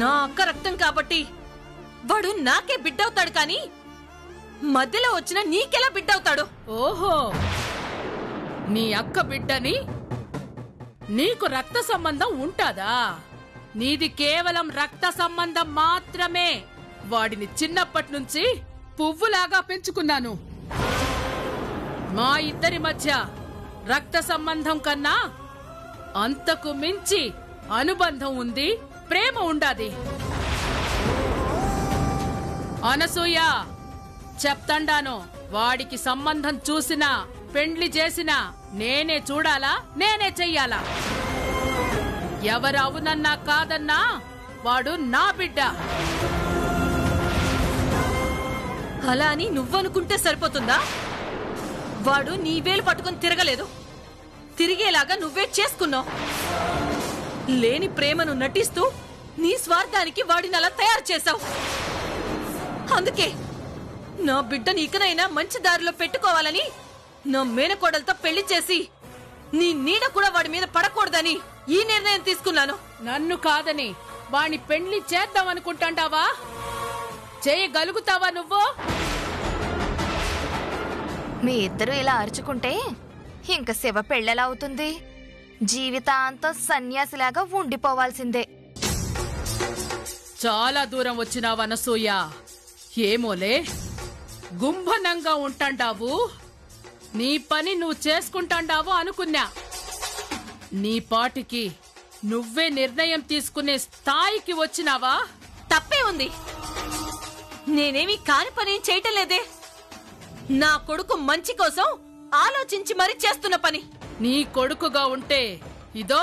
నా అక్క రక్తం కాబట్టి వాడు నాకే బిడ్డవుతాడు కానీ మధ్యలో వచ్చిన నీకెలా బిడ్డవుతాడు? ఓహో, నీ అక్క బిడ్డని నీకు రక్త సంబంధం ఉంటాదా? నీది కేవలం రక్త సంబంధం మాత్రమే. వాడిని చిన్నప్పటి నుంచి పువ్వులాగా పెంచుకున్నాను. మా ఇద్దరి మధ్య రక్త సంబంధం కన్నా అంతకు మించి అనుబంధం ఉంది, ప్రేమ ఉండాది. అనసూయ, చెప్తండాను, వాడికి సంబంధం చూసినా పెండ్లి చేసినా నేనే చూడాలా, నేనే చెయ్యాలా? ఎవరు అవునన్నా కాదన్నా వాడు నా బిడ్డ. అలా అని నువ్వనుకుంటే సరిపోతుందా? వాడు నీ వేలు పట్టుకుని తిరగలేదు, తిరిగేలాగా నువ్వే చేసుకున్నావు. లేని ప్రేమను నటిస్తూ నీ స్వార్థానికి వాడిని అలా తయారు చేశావు. అందుకే నా బిడ్డని ఇకనైనా మంచి దారిలో పెట్టుకోవాలని నా మేనకోడలతో పెళ్లి చేసి నీ నీడ కూడా వాడి మీద పడకూడదని ఈ నిర్ణయం తీసుకున్నాను. నన్ను కాదని వాణ్ణి పెళ్లి చేద్దామనుకుంటాండావా? చేయగలుగుతావా నువ్వు? మీ ఇద్దరు ఇలా అరుచుకుంటే ఇంక శివ పెళ్ళెలా అవుతుంది? జీవితాంతం సన్యాసిలాగా ఉండిపోవాల్సిందే. చాలా దూరం వచ్చినావు అనసూయ. ఏమోలే, గుంభనంగా ఉంటాండావు. నీ పని నువ్వు చేసుకుంటాండావు అనుకున్నా. నీ పాటికి నువ్వే నిర్ణయం తీసుకునే స్థాయికి వచ్చినావా? తప్పే ఉంది. నేనేమి కాని పని చేయటం లేదే. నా కొడుకు మంచి కోసం ఆలోచించి మరీ చేస్తున్న పని. నీ కొడుకుగా ఉంటే ఇదో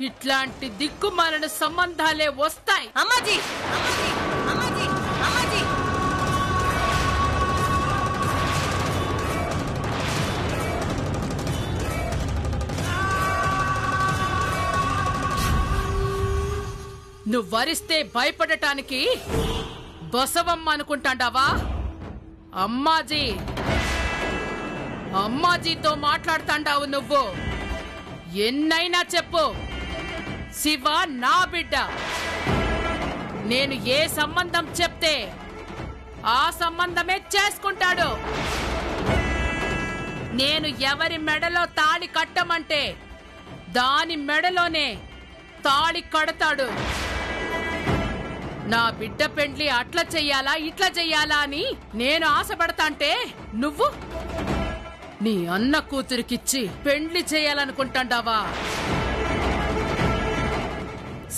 ఇట్లాంటి దిక్కుమాలిన సంబంధాలే వస్తాయి. అమ్మాజీ, అమ్మాజీ, అమ్మాజీ, అమ్మాజీ. నువ్వరిస్తే భయపడటానికి బసవమ్మ అనుకుంటాండావా? అమ్మాజీ, అమ్మాజీతో మాట్లాడుతాండావు నువ్వు. ఎన్నైనా చెప్పు, శివ నా బిడ్డ. నేను ఏ సంబంధం చెప్తే ఆ సంబంధమే చేసుకుంటాడు. నేను ఎవరి మెడలో తాళి కట్టమంటే దాని మెడలోనే తాళి కడతాడు. నా బిడ్డ పెండ్లి అట్లా చెయ్యాలా ఇట్లా చెయ్యాలా అని నేను ఆశపడతాంటే నువ్వు నీ అన్న కూతురికిచ్చి పెండ్లి చేయాలనుకుంటాండావా?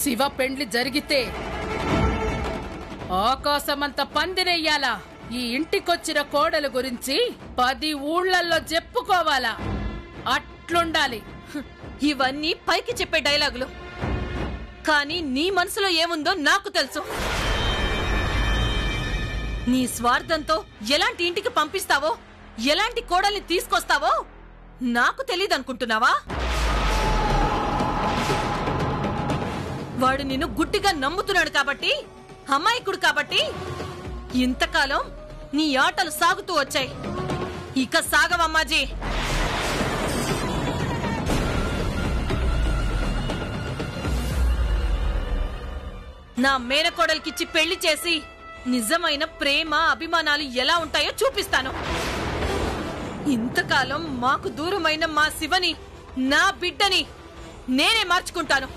శివ పెండ్లి జరిగితే ఆకాశమంత పందిరెయ్యాలా? ఈ ఇంటికొచ్చిన కోడలు గురించి 10 ఊళ్ళల్లో చెప్పుకోవాలా? అట్లుండాలి. ఇవన్నీ పైకి చెప్పే డైలాగులు, కానీ నీ మనసులో ఏముందో నాకు తెలుసు. నీ స్వార్థంతో ఎలాంటి ఇంటికి పంపిస్తావో, ఎలాంటి కోడల్ని తీసుకొస్తావో నాకు తెలీదనుకుంటున్నావా? వాడు నిన్ను గుడ్డిగా నమ్ముతున్నాడు కాబట్టి, అమాయకుడు కాబట్టి ఇంతకాలం నీ ఆటలు సాగుతూ వచ్చాయి. ఇక సాగవమ్మాజీ. నా మేనకోడలికిచ్చి పెళ్లి చేసి నిజమైన ప్రేమ అభిమానాలు ఎలా ఉంటాయో చూపిస్తాను. ఇంతకాలం మాకు దూరమైన మా శివని, నా బిడ్డని నేనే మార్చుకుంటాను.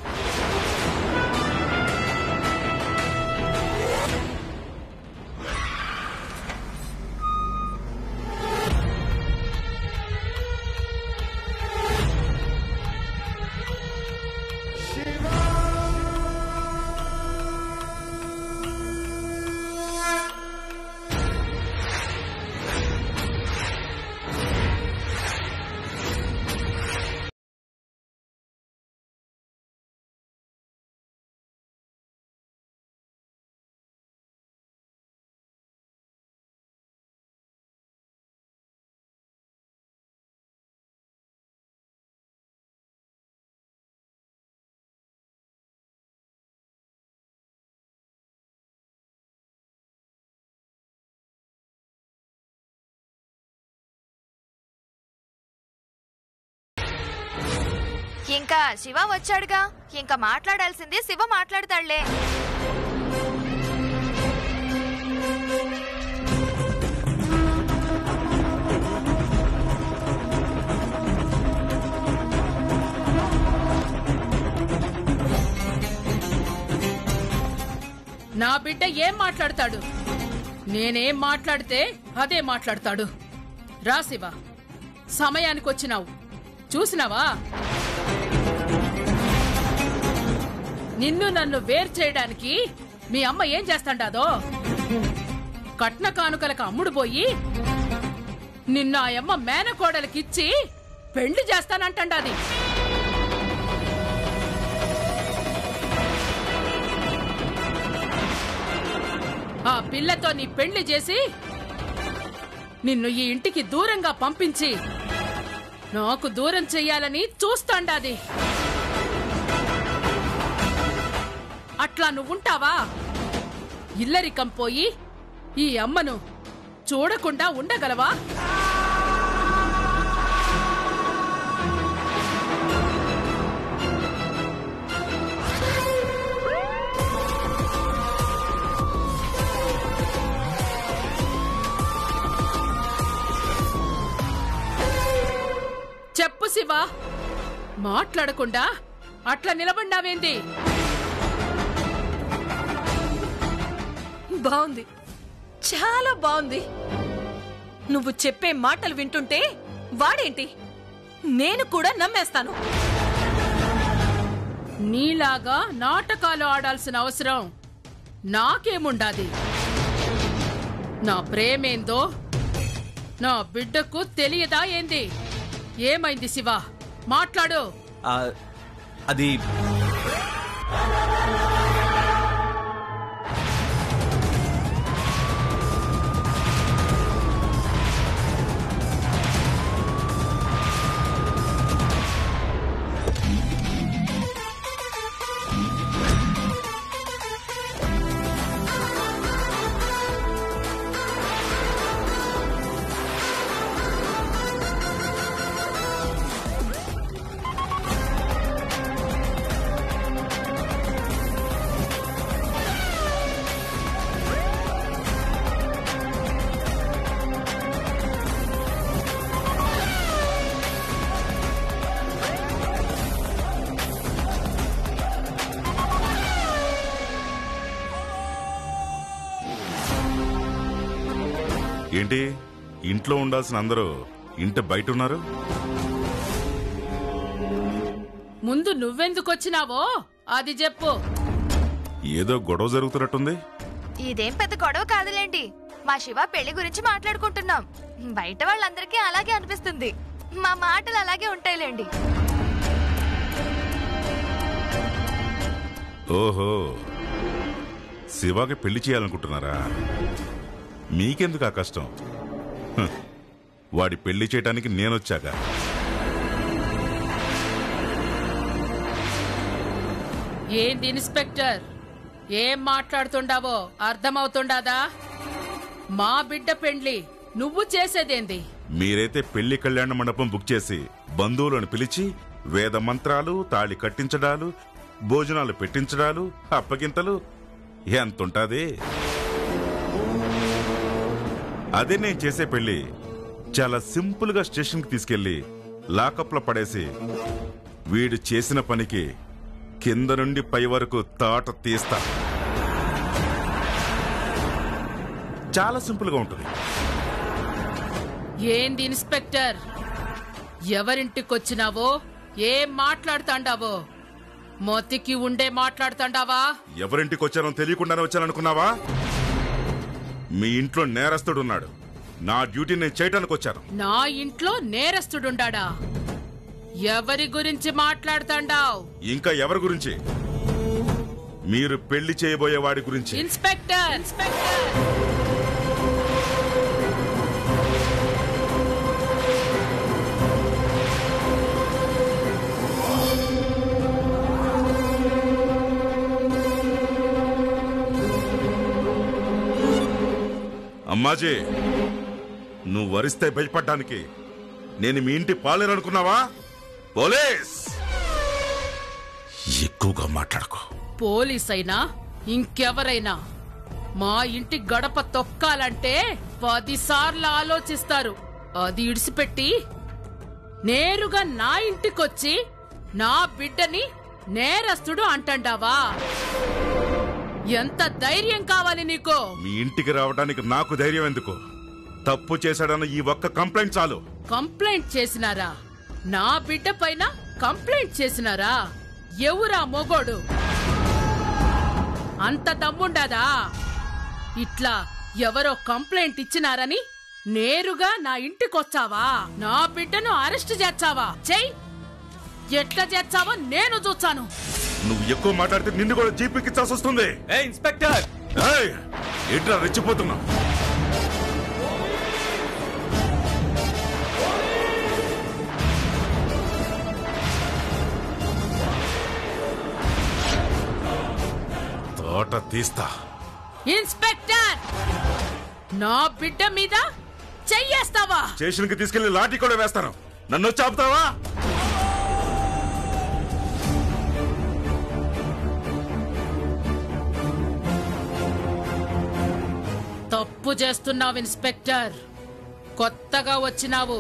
ఇంకా శివ వచ్చాడుగా, ఇంకా మాట్లాడాల్సింది శివ మాట్లాడతాడులే. నా బిడ్డ ఏం మాట్లాడతాడు? నేనేం మాట్లాడితే అదే మాట్లాడతాడు. రా శివ, సమయానికి వచ్చినావు. చూసినావా, నిన్ను నన్ను వేరు చేయడానికి మీ అమ్మ ఏం చేస్తాండాదో. కట్న కానుకలకు అమ్ముడు పోయి నిన్న ఆ అమ్మ మేనకోడలకిచ్చి పెళ్లి చేస్తానంటాండాది. ఆ పిల్లతో నీ పెళ్లి చేసి నిన్ను ఈ ఇంటికి దూరంగా పంపించి నాకు దూరం చెయ్యాలని చూస్తాండాది. అట్లా నువ్వుంటావా? ఇల్లరికం పోయి ఈ అమ్మను చూడకుండా ఉండగలవా? చెప్పు శివ, మాట్లాడకుండా అట్లా నిలబడ్డావేంది? బాగుంది, చాలా బాగుంది. నువ్వు చెప్పే మాటలు వింటుంటే వాడేంటి, నేను కూడా నమ్మేస్తాను. నీలాగా నాటకాలు ఆడాల్సిన అవసరం నాకేముండాది? నా ప్రేమేందో నా బిడ్డకు తెలియదా ఏంది? ఏమైంది శివ, మాట్లాడు. అది ఏంటి, ఇంట్లో ఉండాల్సిన అందరూ ఇంటి బయట ఉన్నారు? ముందు నువ్వెందుకొచ్చినావో అది చెప్పు. ఏదో గొడవ జరుగుతున్నట్టుంది. ఇదేం పెద్ద గొడవ కాదులేండి. మా శివ పెళ్లి గురించి మాట్లాడుకుంటున్నాం. బయట వాళ్ళందరికీ అలాగే అనిపిస్తుంది. మా మాటలు అలాగే ఉంటాయిలేండి. ఓహో, శివాకి పెళ్లి చేయాలనుకుంటున్నారా? మీకెందుకు ఆ కష్టం? వాడి పెళ్లి చేయటానికి నేనొచ్చాక. ఏంది ఇన్స్పెక్టర్, ఏం మాట్లాడుతుండావో అర్థమవుతుండాదా? మా బిడ్డ పెండ్లి నువ్వు చేసేదేంది? మీరైతే పెళ్లి కళ్యాణ మండపం బుక్ చేసి బంధువులను పిలిచి వేద మంత్రాలు, తాళి కట్టించడాలు, భోజనాలు పెట్టించడాలు, అప్పగింతలు ఎంతుంటాది? అదే నేను చేసే పెళ్లి చాలా సింపుల్ గా స్టేషన్ కి తీసుకెళ్లి లాకప్ లో పడేసి వీడు చేసిన పనికి కింద నుండి పై వరకు తాట తీస్తా. చాలా సింపుల్ గా ఉంటుంది. ఏంది ఇన్స్పెక్టర్, ఎవరింటికొచ్చినావో ఏం మాట్లాడుతాండావో? మొతికి ఉండే మాట్లాడుతాండావా? ఎవరింటికి వచ్చానో తెలియకుండానే వచ్చాననుకున్నావా? మీ ఇంట్లో నేరస్తుడున్నాడు. నా డ్యూటీ నేను చేయటానికి వచ్చాను. నా ఇంట్లో నేరస్తుడుండాడా? ఎవరి గురించి మాట్లాడుతాండావ్? ఇంకా ఎవరి గురించి? మీరు పెళ్లి చేయబోయే వాడి గురించి. ఇన్స్పెక్టర్, ఇన్స్పెక్టర్, అమ్మాజీ, నువ్వు వరిస్తే భయపడ్డానికి నేను మీ ఇంటి పాలేరనుకున్నావా? పోలీస్! ఎక్కువగా మాట్లాడుకో. పోలీస్ అయినా ఇంకెవరైనా మా ఇంటి గడప తొక్కాలంటే 10 సార్లు ఆలోచిస్తారు. అది ఇడిసిపెట్టి నేరుగా నా ఇంటికొచ్చి నా బిడ్డని నేరస్తుడు అంటాండావా? ఎంత ధైర్యం కావాలి నీకు? మీ ఇంటికి రావడానికి నాకు ధైర్యం ఎందుకు? తప్పు చేశాడన్న ఈ ఒక్క కంప్లైంట్ చాలు. కంప్లైంట్ చేసినారా? నా బిడ్డ పైన కంప్లైంట్ చేసినారా? ఎవరా మొగోడు? అంత దమ్ముండదా? ఇట్లా ఎవరో కంప్లైంట్ ఇచ్చినారని నేరుగా నా ఇంటికొచ్చావా? నా బిడ్డను అరెస్ట్ చేస్తావా? చెయ్యి, ఎట్లా చేస్తావో నేను చూస్తాను. నువ్వు ఎక్కువ మాట్లాడితే నిన్ను కూడా జీపీకి ఇచ్చాల్సి వస్తుంది. ఇన్స్పెక్టర్! ఏంట్రా రెచ్చిపోతున్నా? తోట తీస్తా. ఇన్స్పెక్టర్, నా బిడ్డ మీద చెయ్యేస్తావా? స్టేషన్ కి తీసుకెళ్లి లాఠీ కూడా వేస్తాను. నన్ను వచ్చి ఆపుతావా? తప్పు చేస్తున్నావు ఇన్స్పెక్టర్. కొత్తగా వచ్చినావు.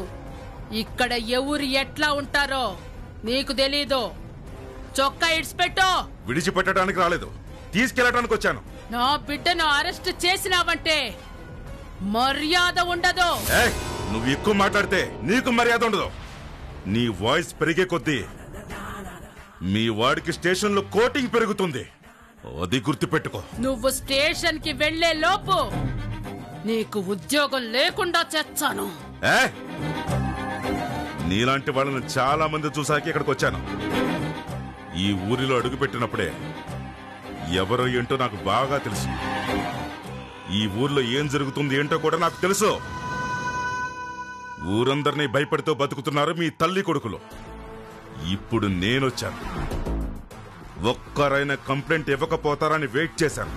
ఇక్కడ ఎవరు ఎట్లా ఉంటారో నీకు తెలీదు. చొక్కా ఇడిచిపెట్టు. విడిచిపెట్టడానికి రాలేదు, తీసుకెళ్ళడానికి వచ్చాను. నా బిడ్డను అరెస్ట్ చేసినావంటే మర్యాద ఉండదు. నువ్వు ఎక్కువ మాట్లాడితే నీకు మర్యాద ఉండదు. నీ వాయిస్ పెరిగే కొద్దీ మీ వాడికి స్టేషన్ లో కోటింగ్ పెరుగుతుంది. అది గుర్తుపెట్టుకో. నువ్వు స్టేషన్ కి వెళ్లే లోపు నీకు ఉద్యోగం లేకుండా చేస్తాను. నీలాంటి వాళ్ళని చాలా మంది చూసాక ఇక్కడికి వచ్చాను. ఈ ఊరిలో అడుగు పెట్టినప్పుడే ఎవరో ఏంటో నాకు బాగా తెలుసు. ఈ ఊర్లో ఏం జరుగుతుంది ఏంటో కూడా నాకు తెలుసు. ఊరందరినీ భయపడుతూ బతుకుతున్నారు మీ తల్లి కొడుకులు. ఇప్పుడు నేనొచ్చాను. ఒక్కరైనా కంప్లైంట్ ఇవ్వకపోతారని వెయిట్ చేశాను.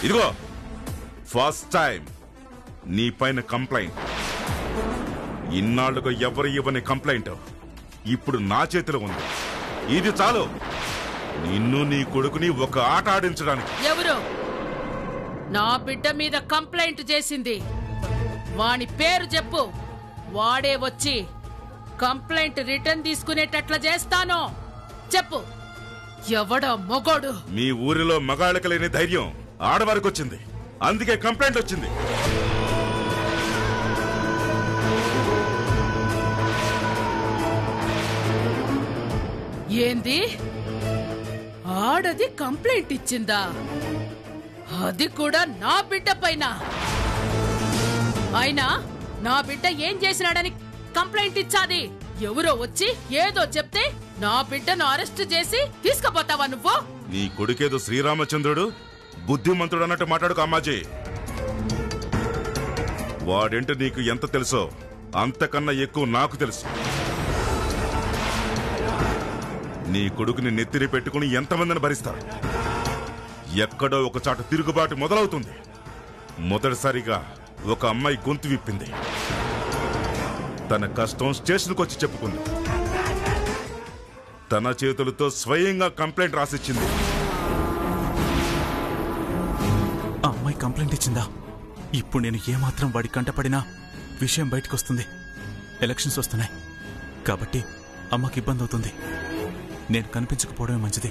ఇదిగో ఫస్ట్ టైం నీ పైన కంప్లైంట్. ఇన్నాళ్లుగా ఎవరు ఇవ్వని కంప్లైంట్ ఇప్పుడు నా చేతిలో ఉంది. ఇది చాలు నిన్ను నీ కొడుకుని ఒక ఆట ఆడించడానికి. ఎవరు నా బిడ్డ మీద కంప్లైంట్ చేసింది? వాని పేరు చెప్పు. వాడే వచ్చి కంప్లైంట్ రిటర్న్ తీసుకునేటట్లా చేస్తాను. చెప్పు, ఎవడా మొగోడు? మీ ఊరిలో మగాళ్ళకి లేని ధైర్యం ఆడవారికి వచ్చింది. అందుకే కంప్లైంట్ వచ్చింది. ఏంది? ఆడది కంప్లైంట్ ఇచ్చిందా? అది కూడా నా బిడ్డ పైన. అయినా నా బిడ్డ ఏం చేసినాడని కంప్లైంట్ ఇచ్చాది? ఎవరో వచ్చి ఏదో చెప్తే నా బిడ్డను అరెస్ట్ చేసి తీసుకుపోతావా నువ్వు? నీ కొడుకేదో శ్రీరామచంద్రుడు బుద్ధిమంతుడు అన్నట్టు మాట్లాడుకు అమ్మాజీ. వాడేంటి నీకు ఎంత తెలుసో అంతకన్నా ఎక్కువ నాకు తెలుసు. నీ కొడుకుని నెత్తిరి పెట్టుకుని ఎంతమందిని భరిస్తారు? ఎక్కడో ఒక చాట తిరుగుబాటు మొదలవుతుంది. మొదటిసారిగా ఒక అమ్మాయి గొంతు విప్పింది. తన కష్టం స్టేషన్కి వచ్చి చెప్పుకుంది. తన చేతులతో స్వయంగా కంప్లైంట్ రాసిచ్చింది. ఆ అమ్మాయి కంప్లైంట్ ఇచ్చిందా? ఇప్పుడు నేను ఏమాత్రం వాడి కంటపడినా విషయం బయటకు వస్తుంది. ఎలక్షన్స్ వస్తున్నాయి కాబట్టి అమ్మకి ఇబ్బంది అవుతుంది. నేను కనిపించకపోవడమే మంచిది.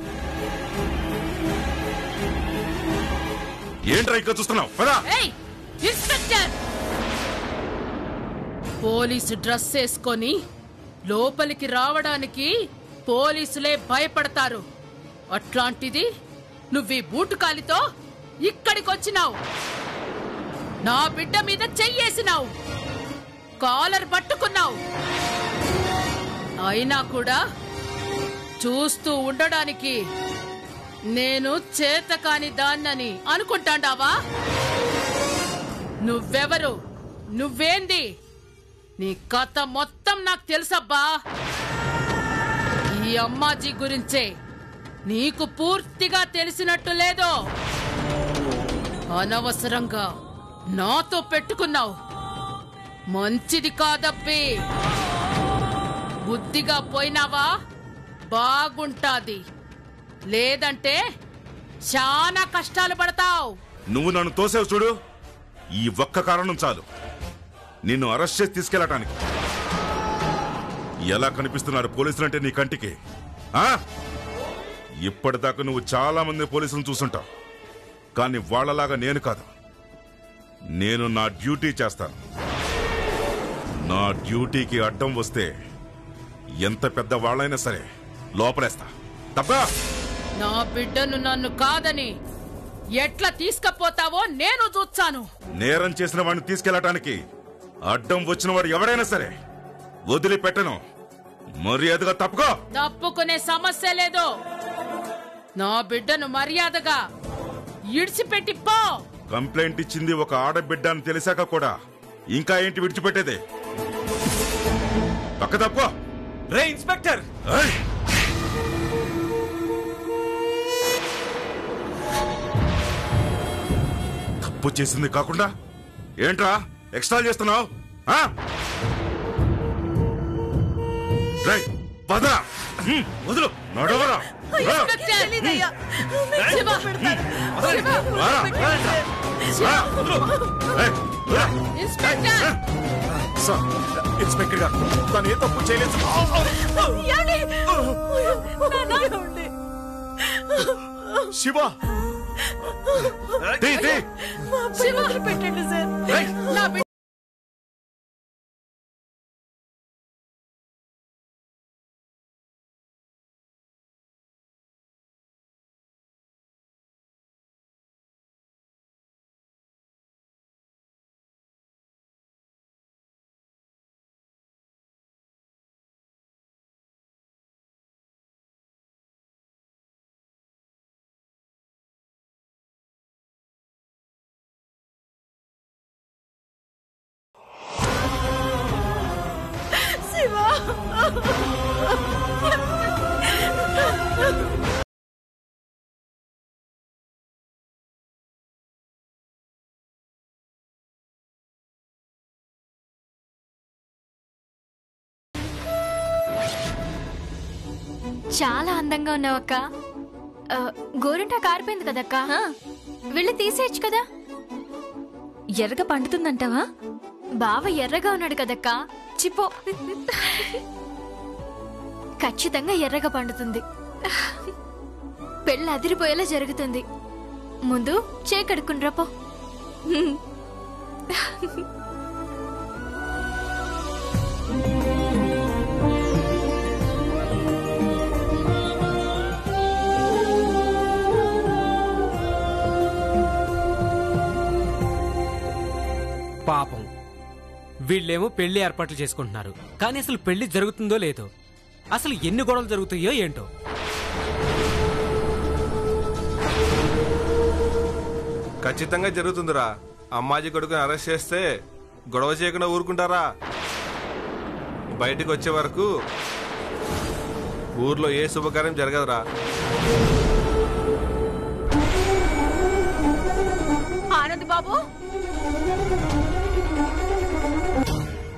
ఏంట్రా ఇక్కడ చూస్తున్నావు? ఇన్స్పెక్టర్, పోలీసు డ్రెస్ వేసుకొని లోపలికి రావడానికి పోలీసులే భయపడతారు. అట్లాంటిది నువ్వు ఈ బూటుకాలితో ఇక్కడికొచ్చినావు. నా బిడ్డ మీద చెయ్యేసినావు, కాలర్ పట్టుకున్నావు. అయినా కూడా చూస్తూ ఉండడానికి నేను చేతకాని దాన్నని అనుకుంటాండావా? నువ్వెవరు? నువ్వేంది? నీ కథ మొత్తం నాకు తెలుసబ్బా. ఈ అమ్మాజీ గురించే నీకు పూర్తిగా తెలిసినట్టు లేదో. అనవసరంగా నాతో పెట్టుకున్నావు. మంచిది కాదబ్బి. బుద్ధిగా పోయినావా బాగుంటాది. లేదంటే చాలా కష్టాలు పడతావు. నువ్వు నన్ను తోసేవు చూడు. ఈ ఒక్క కారణం చాలు నిన్ను అరెస్ట్ చేసి తీసుకెళ్ళటానికి. ఎలా కనిపిస్తున్నారు పోలీసులంటే నీ కంటికి? ఇప్పటిదాకా నువ్వు చాలా మంది పోలీసులను చూసుంటావు, కానీ వాళ్ళలాగా నేను కాదు. నేను నా డ్యూటీ చేస్తాను. నా డ్యూటీకి అడ్డం వస్తే ఎంత పెద్ద వాళ్ళైనా సరే లోపలేస్తా. తప్ప నా బిడ్డను నన్ను కాదని ఎట్లా తీసుకపోతావో నేను చూస్తాను. నేరం చేసిన వాడిని తీసుకెళ్లటానికి అడ్డం వచ్చిన వాడు ఎవరైనా సరే వదిలిపెట్టను. మర్యాదగా తప్పుకో. తప్పుకునే సమస్య లేదు. నా బిడ్డను మర్యాదగా ఇడిచిపెట్టి పో. కంప్లైంట్ ఇచ్చింది ఒక ఆడబిడ్డ అని తెలిసాక కూడా ఇంకా ఏంటి విడిచిపెట్టేది? పక్క తప్పుకో. రే ఇన్స్పెక్టర్, తప్పు చేసింది కాకుండా ఏంట్రా ఎక్స్ట్రా చేస్తున్నావు? పదరా, వదులు, నడవరా. ఇన్స్పెక్టర్ గారు, తను ఏ తప్పు చేయలేదు. శివ, పెట్టండి సార్. చాలా అందంగా ఉన్నావక్క. గోరింటా కారిపోయింది కదక్క, వెళ్ళి తీసేయచ్చు కదా. ఎర్రగా పండుతుందంటావా? బావ ఎర్రగా ఉన్నాడు కదక్క. చిపో. ఖచ్చితంగా ఎర్రగా పండుతుంది. పెళ్ళి అదిరిపోయేలా జరుగుతుంది. ముందు చేకడుకుని పో. పాపం వీళ్ళేమో పెళ్లి ఏర్పాట్లు చేసుకుంటున్నారు, కానీ అసలు పెళ్లి జరుగుతుందో లేదో, అసలు ఎన్ని గొడవలు జరుగుతాయో ఏంటో. ఖచ్చితంగా జరుగుతుందిరా. అమ్మాజీ కొడుకుని అరెస్ట్ చేస్తే గొడవ చేయకుండా ఊరుకుంటారా? బయటికి వచ్చే వరకు ఊర్లో ఏ శుభకార్యం జరగదురా. ఆనంద్ బాబు,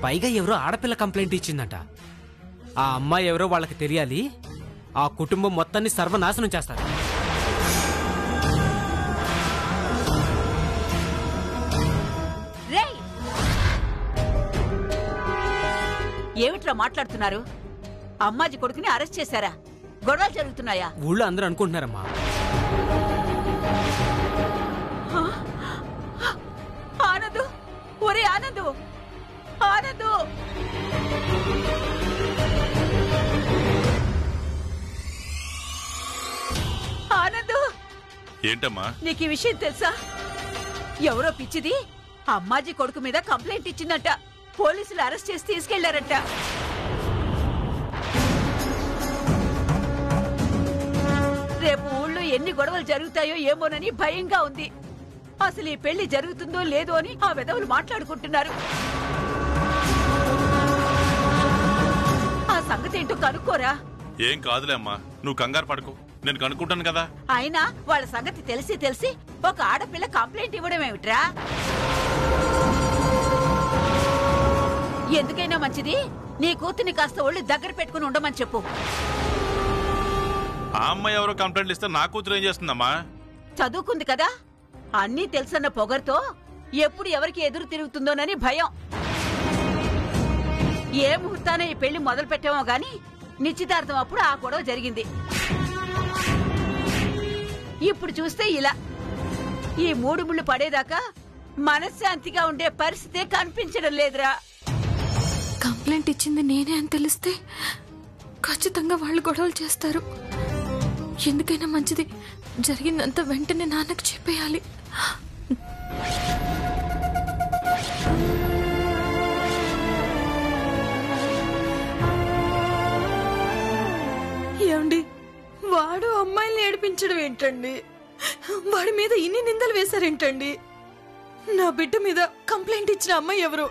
పైగా ఎవరో ఆడపిల్ల కంప్లైంట్ ఇచ్చిందంట. ఆ అమ్మాయి ఎవరో వాళ్ళకి తెలియాలి. ఆ కుటుంబం మొత్తాన్ని సర్వనాశనం చేస్తారు. ఏమిట్రా మాట్లాడుతున్నారు? అమ్మాజీ కొడుకుని అరెస్ట్ చేశారా? గొడవలు జరుగుతున్నాయా? ఊళ్ళో అందరూ అనుకుంటున్నారమ్మా. ఆనందు, ఒరే ఆనందు, ఆనందు, ఆనందు. ఏంటమ్మా? నీకు ఈ విషయం తెలుసా? ఎవరో పిచ్చిది అమ్మాజీ కొడుకు మీద కంప్లైంట్ ఇచ్చిందంట. పోలీసులు అరెస్ట్ చేసి తీసుకెళ్లారంట. రేపు ఊళ్ళో ఎన్ని గొడవలు జరుగుతాయో ఏమోనని భయంగా ఉంది. అసలు ఈ పెళ్లి జరుగుతుందో లేదో అని ఆ వెధవులు మాట్లాడుకుంటున్నారు. ఆ సంగతి ఏంటో కనుక్కోరా. ఏం కాదులే అమ్మా, నువ్వు కంగారు పడుకో, నేను కనుక్కుంటాను కదా. అయినా వాళ్ళ సంగతి తెలిసి ఒక ఆడపిల్ల కంప్లైంట్ ఇవ్వడం ఏమిట్రా? ఎందుకైనా మంచిది నీ కూతుర్ని కాస్త ఒళ్ళు దగ్గర పెట్టుకుని ఉండమని చెప్పు. ఆ అమ్మాయి ఎవరో కంప్లైంట్ ఇస్తే నా కూతురు ఏం చేస్తుందమ్మా? చదువుకుంది కదా, అన్నీ తెలుసన్న పొగరుతో ఎప్పుడు ఎవరికి ఎదురు తిరుగుతుందోనని భయం. ఏ ముహూర్తాన ఈ పెళ్లి మొదలు పెట్టామో గాని నిశ్చితార్థం అప్పుడు ఆ గొడవ జరిగింది. ఇప్పుడు చూస్తే ఇలా ఈ 3 ముళ్ళు పడేదాకా మనశ్శాంతిగా ఉండే పరిస్థితే కనిపించడం లేదురా. కంప్లైంట్ ఇచ్చింది నేనే అని తెలిస్తే ఖచ్చితంగా వాళ్ళు గొడవలు చేస్తారు. ఎందుకైనా మంచిది జరిగిందంతా వెంటనే నాన్నకు చెప్పేయాలి. ఏమండి, వాడు అమ్మాయిల్ని ఏడిపించడం ఏంటండి? వాడి మీద ఇన్ని నిందలు వేశారేంటండి? నా బిడ్డ మీద కంప్లైంట్ ఇచ్చిన అమ్మాయి ఎవరు?